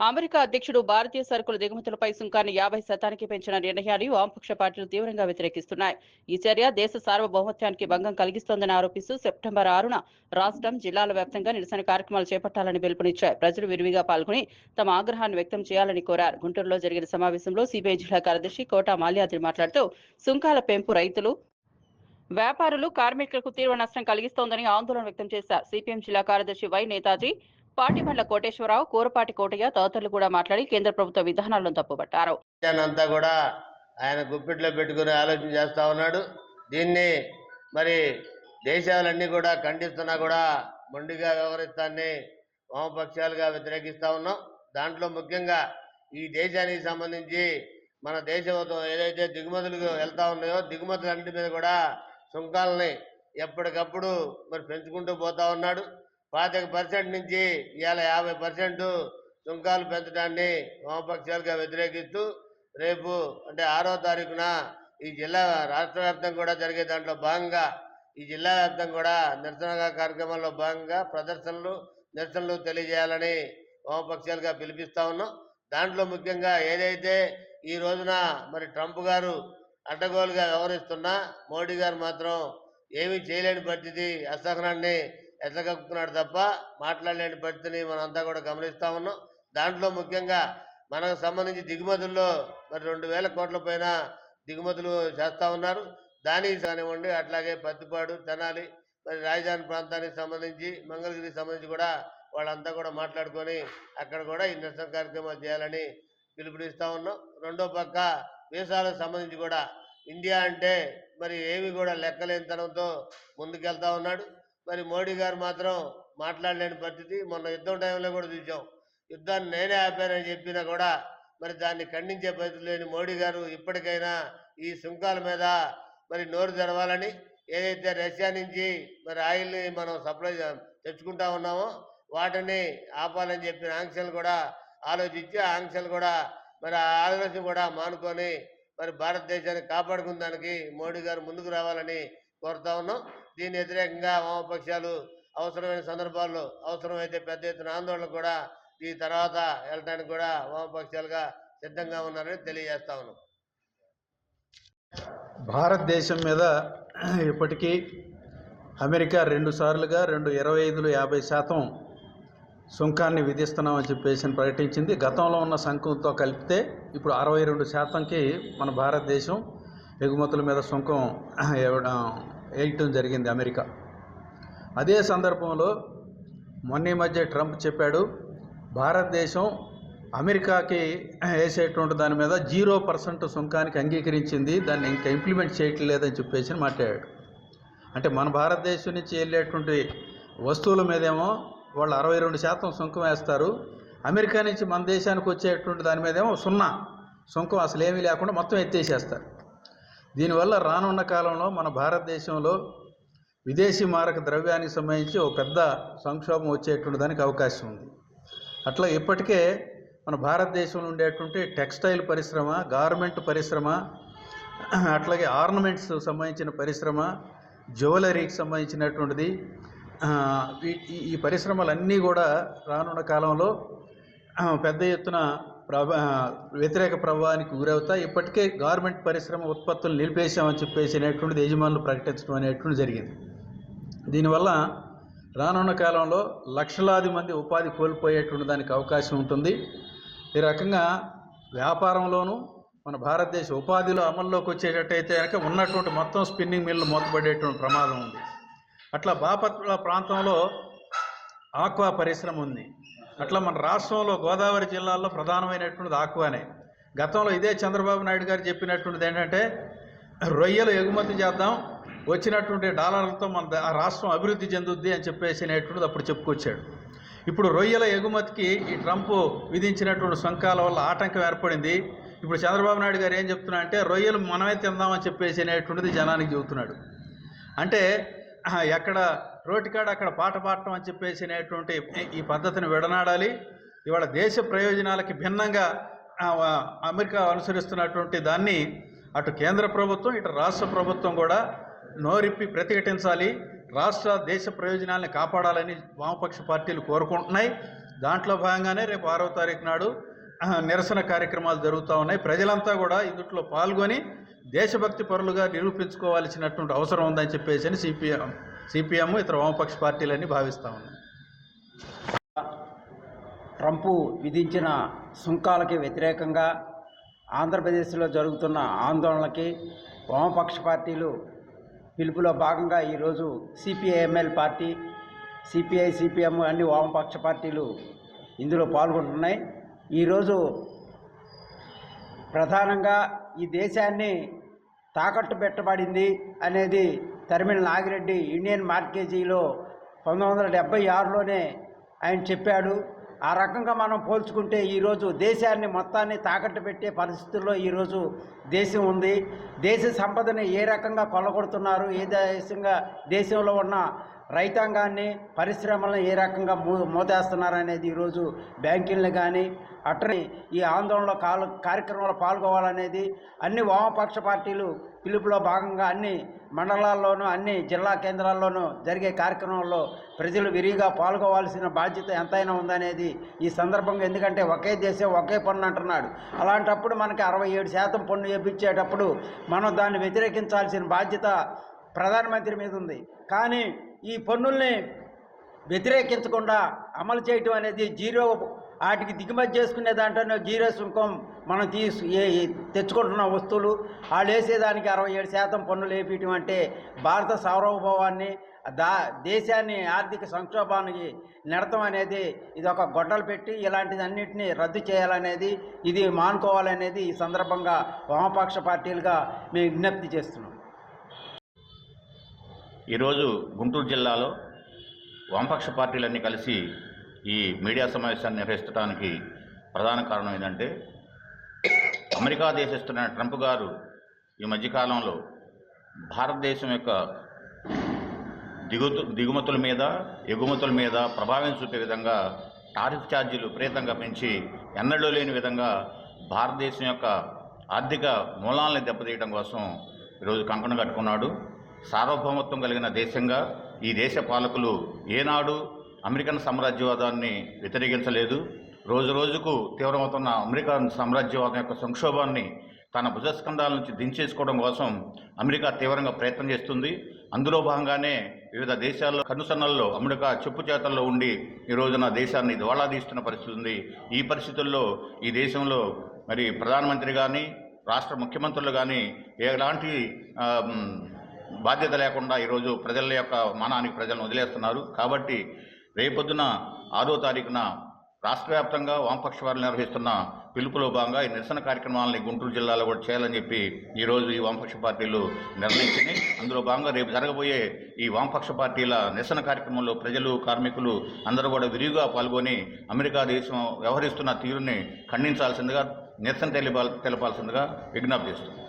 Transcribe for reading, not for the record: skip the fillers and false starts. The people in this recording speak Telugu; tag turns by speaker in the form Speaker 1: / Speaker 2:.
Speaker 1: అమెరికా అధ్యక్షుడు భారతీయ సరుకుల దిగుమతులపై సుంకాన్ని 50% పెంచిన నిర్ణయాన్ని వామపక్ష పార్టీలు తీవ్రంగా వ్యతిరేకిస్తున్నాయి. ఈ చర్య దేశ సార్వభౌమత్వానికి భంగం కలిగిస్తోందని ఆరోపిస్తూ సెప్టెంబర్ 6న రాష్ట్రం, జిల్లాల వ్యాప్తంగా నిరసన కార్యక్రమాలు చేపట్టాలని పిలుపునిచ్చాయి. ప్రజలు విరివిగా పాల్గొని తమ ఆగ్రహాన్ని వ్యక్తం చేయాలని కోరారు. గుంటూరులో జరిగిన సమావేశంలో సిపిఐ జిల్లా కార్యదర్శి కోటా మాల్యాద్రి మాట్లాడుతూ సుంకాల పెంపు రైతులు, వ్యాపారులు, కార్మికులకు తీవ్ర నష్టం కలిగిస్తోందని ఆందోళన వ్యక్తం చేశారు. సిపిఎం జిల్లా కార్యదర్శి వై నేతాజీ, పాటిబండ్ల కోటేశ్వరరావు, కూరపాటి కోటయ్య తదితరులు కూడా మాట్లాడి కేంద్ర ప్రభుత్వ విధానాలను తప్పుపట్టారు.
Speaker 2: అంతా కూడా ఆయన గుప్పిట్లో పెట్టుకుని ఆలోచన చేస్తా ఉన్నాడు. దీన్ని మరి దేశాలన్నీ కూడా ఖండిస్తున్నా కూడా మొండిగా వ్యవహరిస్తాన్ని వామపక్షాలుగా వ్యతిరేకిస్తా ఉన్నాం. దాంట్లో ముఖ్యంగా ఈ దేశానికి సంబంధించి మన దేశం ఏదైతే దిగుమతులకు వెళ్తా ఉన్నాయో దిగుమతులన్నిటి మీద కూడా సుంకాలని ఎప్పటికప్పుడు మరి పెంచుకుంటూ పోతా ఉన్నాడు. 25% నుంచి ఇవాళ 50% సుంకాలు పెంచడాన్ని వామపక్షాలుగా వ్యతిరేకిస్తూ రేపు అంటే 6వ తారీఖున ఈ జిల్లా రాష్ట్ర వ్యాప్తంగా కూడా జరిగే దాంట్లో భాగంగా ఈ జిల్లా వ్యాప్తంగా కూడా నిరసన కార్యక్రమాల్లో భాగంగా నిరసనలు తెలియజేయాలని వామపక్షాలుగా పిలిపిస్తా ఉన్నాం. దాంట్లో ముఖ్యంగా ఏదైతే ఈ రోజున మరి ట్రంప్ గారు అడ్డగోలుగా వ్యవహరిస్తున్నా మోడీ గారు మాత్రం ఏమీ చేయలేని పరిస్థితి, అసహనాన్ని ఎట్లగక్కున్నాడు తప్ప మాట్లాడలేని పరిస్థితిని మనంతా కూడా గమనిస్తా ఉన్నాం. దాంట్లో ముఖ్యంగా మనకు సంబంధించి దిగుమతుల్లో మరి 2,000 కోట్ల పైన దిగుమతులు చేస్తూ ఉన్నారు. దానికి కానివ్వండి, అట్లాగే పత్తిపాడు, తెనాలి, మరి రాజధాని ప్రాంతానికి సంబంధించి మంగళగిరికి సంబంధించి కూడా వాళ్ళంతా కూడా మాట్లాడుకొని అక్కడ కూడా ఈ నిరసన కార్యక్రమాలు చేయాలని పిలుపునిస్తూ ఉన్నాం. రెండో పక్క వీసాలకు సంబంధించి కూడా ఇండియా అంటే మరి ఏమి కూడా లెక్కలేనితనంతో ముందుకెళ్తా ఉన్నాడు. మరి మోడీ గారు మాత్రం మాట్లాడలేని పరిస్థితి. మొన్న యుద్ధం టైంలో కూడా చూసాం. యుద్ధాన్ని నేనే ఆపానని చెప్పినా కూడా మరి దాన్ని ఖండించే పరిస్థితి లేని మోడీ గారు ఇప్పటికైనా ఈ సుంకాల మీద మరి నోరు తెరవాలని, ఏదైతే రష్యా నుంచి మరి ఆయిల్ని మనం సప్లై తెచ్చుకుంటా ఉన్నామో వాటిని ఆపాలని చెప్పిన ఆంక్షలు కూడా ఆలోచించి ఆ ఆంక్షలు కూడా మరి ఆ ఆలోచన కూడా మానుకొని మరి భారతదేశాన్ని కాపాడుకున్న దానికి మోడీ గారు ముందుకు రావాలని కోరుతా ఉన్నాం. దీని వ్యతిరేకంగా వామపక్షాలు అవసరమైన సందర్భాల్లో అవసరమైతే పెద్ద ఎత్తున ఆందోళన కూడా ఈ తర్వాత వెళ్ళడానికి కూడా వామపక్షాలుగా సిద్ధంగా ఉన్నారని తెలియజేస్తా ఉన్నాం.
Speaker 3: భారతదేశం మీద ఇప్పటికీ అమెరికా 2 సార్లుగా 25, 50% సుంకాన్ని విధిస్తున్నామని చెప్పేసి ప్రకటించింది. గతంలో ఉన్న సుంకంతో కలిపితే ఇప్పుడు 62%కి మన భారతదేశం ఎగుమతుల మీద సుంకం వేయటం జరిగింది అమెరికా. అదే సందర్భంలో మొన్న మధ్య ట్రంప్ చెప్పాడు భారతదేశం అమెరికాకి వేసేటువంటి దాని మీద 0% సుంకానికి అంగీకరించింది, దాన్ని ఇంకా ఇంప్లిమెంట్ చేయట్లేదని చెప్పేసి మాట్లాడాడు. అంటే మన భారతదేశం నుంచి వెళ్ళేటువంటి వస్తువుల మీదేమో వాళ్ళు 62% సుంకం వేస్తారు, అమెరికా నుంచి మన దేశానికి వచ్చేటువంటి దాని మీదేమో 0 సుంకం అసలు ఏమీ లేకుండా మొత్తం ఎత్తేసేస్తారు. దీనివల్ల రానున్న కాలంలో మన భారతదేశంలో విదేశీ మారక ద్రవ్యానికి సంబంధించి ఒక పెద్ద సంక్షోభం వచ్చేటువంటి దానికి అవకాశం ఉంది. అట్లా ఇప్పటికే మన భారతదేశంలో ఉండేటువంటి టెక్స్టైల్ పరిశ్రమ, గార్మెంట్ పరిశ్రమ, అట్లాగే ఆర్నమెంట్స్ సంబంధించిన పరిశ్రమ, జ్యువెలరీకి సంబంధించినటువంటిది, ఈ పరిశ్రమలన్నీ కూడా రానున్న కాలంలో పెద్ద ఎత్తున వ్యతిరేక ప్రభావానికి గురవుతాయి. ఇప్పటికే గార్మెంట్ పరిశ్రమ ఉత్పత్తులు నిలిపేశామని చెప్పేసి అనేటువంటిది యజమానులు ప్రకటించడం అనేటువంటి జరిగింది. దీనివల్ల రానున్న కాలంలో లక్షలాది మంది ఉపాధి కోల్పోయేటువంటి దానికి అవకాశం ఉంటుంది. ఈ రకంగా వ్యాపారంలోనూ మన భారతదేశ ఉపాధిలో అమల్లోకి వచ్చేటట్టయితే కనుక ఉన్నటువంటి మొత్తం స్పిన్నింగ్ మిల్లు మూతపడేటువంటి ప్రమాదం ఉంది. అట్లా బాపట్ల ప్రాంతంలో ఆక్వా పరిశ్రమ ఉంది. అట్లా మన రాష్ట్రంలో గోదావరి జిల్లాలో ప్రధానమైనటువంటిది ఆక్వానే. గతంలో ఇదే చంద్రబాబు నాయుడు గారు చెప్పినటువంటిది ఏంటంటే రొయ్యలు ఎగుమతి చేద్దాం, వచ్చినటువంటి డాలర్లతో మన రాష్ట్రం అభివృద్ధి చెందుద్ది అని చెప్పేసి అనేటువంటిది అప్పుడు చెప్పుకొచ్చాడు. ఇప్పుడు రొయ్యల ఎగుమతికి ఈ ట్రంప్ విధించినటువంటి సుంకాల వల్ల ఆటంకం ఏర్పడింది. ఇప్పుడు చంద్రబాబు నాయుడు గారు ఏం చెప్తున్నా అంటే రొయ్యలు మనమే తిందామని చెప్పేసి అనేటువంటిది జనానికి చెబుతున్నాడు. అంటే ఎక్కడ రోటికాడ అక్కడ పాట పాడటం అని చెప్పేసి అనేటువంటి ఈ పద్ధతిని విడనాడాలి. ఇవాళ దేశ ప్రయోజనాలకి భిన్నంగా అమెరికా అనుసరిస్తున్నటువంటి దాన్ని అటు కేంద్ర ప్రభుత్వం ఇటు రాష్ట్ర ప్రభుత్వం కూడా నోరిప్పి ప్రతిఘటించాలి. రాష్ట్ర దేశ ప్రయోజనాలను కాపాడాలని వామపక్ష పార్టీలు కోరుకుంటున్నాయి. దాంట్లో భాగంగానే రేపు 6వ తారీఖు నాడు నిరసన కార్యక్రమాలు జరుగుతూ ఉన్నాయి. ప్రజలంతా కూడా ఇందులో పాల్గొని దేశభక్తి పరులుగా నిరూపించుకోవాల్సినటువంటి అవసరం ఉందని చెప్పేసి సిపిఎం ఇతర వామపక్ష పార్టీలన్నీ భావిస్తూ ఉన్నాయి.
Speaker 4: ట్రంప్ విధించిన సుంకాలకి వ్యతిరేకంగా ఆంధ్రప్రదేశ్లో జరుగుతున్న ఆందోళనకి వామపక్ష పార్టీలు పిలుపులో భాగంగా ఈరోజు సిపిఐఎంఎల్ పార్టీ, సిపిఐ, సిపిఎం అన్ని వామపక్ష పార్టీలు ఇందులో పాల్గొంటున్నాయి. ఈరోజు ప్రధానంగా ఈ దేశాన్ని తాకట్టు పెట్టబడింది అనేది తరిమిల నాగిరెడ్డి ఇండియన్ మార్కేజీలో 1976లోనే ఆయన చెప్పాడు. ఆ రకంగా మనం పోల్చుకుంటే ఈరోజు దేశాన్ని మొత్తాన్ని తాకట్టు పెట్టే పరిస్థితుల్లో ఈరోజు దేశం ఉంది. దేశ సంపదని ఏ రకంగా కొల్లగొడుతున్నారు, దేశంలో ఉన్న రైతాంగాన్ని, పరిశ్రమలను ఏ రకంగా మోదేస్తున్నారు అనేది ఈరోజు బ్యాంకులను కానీ అట్లనే ఈ ఆందోళనలో కార్యక్రమంలో పాల్గొవాలనేది అన్ని వామపక్ష పార్టీలు పిలుపులో భాగంగా అన్ని మండలాల్లోనూ అన్ని జిల్లా కేంద్రాల్లోనూ జరిగే కార్యక్రమంలో ప్రజలు విరిగా పాల్గొవాల్సిన బాధ్యత ఎంతైనా ఉందనేది ఈ సందర్భంగా, ఎందుకంటే ఒకే దేశం ఒకే పన్ను అంటున్నాడు. అలాంటప్పుడు మనకి 67% పన్ను వేయించేటప్పుడు మనం దాన్ని వ్యతిరేకించాల్సిన బాధ్యత ప్రధానమంత్రి మీద ఉంది. కానీ ఈ పన్నుల్ని వ్యతిరేకించకుండా అమలు చేయటం అనేది జీరో, వాటికి దిగుమతి చేసుకునే దాంట్లోనే జీరో సుంకం మనం తెచ్చుకుంటున్న వస్తువులు వాళ్ళు వేసేదానికి 67% పన్నులు వేపించడం అంటే భారత సార్వభౌమాన్ని, దేశాన్ని ఆర్థిక సంక్షోభానికి నెడతం అనేది ఇది ఒక గొడ్డలు పెట్టి ఇలాంటిదన్నింటినీ రద్దు చేయాలనేది, ఇది మానుకోవాలనేది ఈ సందర్భంగా వామపక్ష పార్టీలుగా మేము విజ్ఞప్తి చేస్తున్నాం.
Speaker 5: ఈరోజు గుంటూరు జిల్లాలో వామపక్ష పార్టీలన్నీ కలిసి ఈ మీడియా సమావేశాన్ని నిర్వహించడానికి ప్రధాన కారణం ఏంటంటే, అమెరికా దేశస్తున్న ట్రంప్ గారు ఈ మధ్యకాలంలో భారతదేశం యొక్క దిగుమతుల మీద ఎగుమతుల మీద ప్రభావం చూపే విధంగా టారిఫ్ ఛార్జీలు విపరీతంగా పెంచి ఎన్నడూ లేని విధంగా భారతదేశం యొక్క ఆర్థిక మూలాలను దెబ్బతీయడం కోసం ఈరోజు కంకణం కట్టుకున్నాడు. సార్వభౌమత్వం కలిగిన దేశంగా ఈ దేశ పాలకులు ఏనాడు అమెరికన్ సామ్రాజ్యవాదాన్ని వ్యతిరేకించలేదు. రోజు రోజుకు తీవ్రమవుతున్న అమెరికన్ సామ్రాజ్యవాదం యొక్క సంక్షోభాన్ని తన భుజస్కంధాల నుంచి దించేసుకోవడం కోసం అమెరికా తీవ్రంగా ప్రయత్నం చేస్తుంది. అందులో భాగంగానే వివిధ దేశాల్లో కనుసన్నల్లో అమెరికా చెప్పు చేతల్లో ఉండి ఈ రోజున దేశాన్ని దివాళా తీస్తున్న పరిస్థితి ఉంది. ఈ పరిస్థితుల్లో ఈ దేశంలో మరి ప్రధానమంత్రి కానీ రాష్ట్ర ముఖ్యమంత్రులు కానీ ఎలాంటి బాధ్యత లేకుండా ఈరోజు ప్రజల యొక్క మానానికి ప్రజలను వదిలేస్తున్నారు. కాబట్టి రేపొద్దున 6వ తారీఖున రాష్ట్ర వ్యాప్తంగా వామపక్ష వారు నిర్వహిస్తున్న పిలుపులో భాగంగా ఈ నిరసన కార్యక్రమాలని గుంటూరు జిల్లాలో కూడా చేయాలని చెప్పి ఈరోజు ఈ వామపక్ష పార్టీలు నిర్ణయించినాయి. అందులో భాగంగా రేపు జరగబోయే ఈ వామపక్ష పార్టీల నిరసన కార్యక్రమంలో ప్రజలు, కార్మికులు అందరూ కూడా విరివిగా పాల్గొని అమెరికా దేశం వ్యవహరిస్తున్న తీరుని ఖండించాల్సిందిగా, నిరసన తెలపాల్సిందిగా విజ్ఞప్తి చేస్తున్నారు.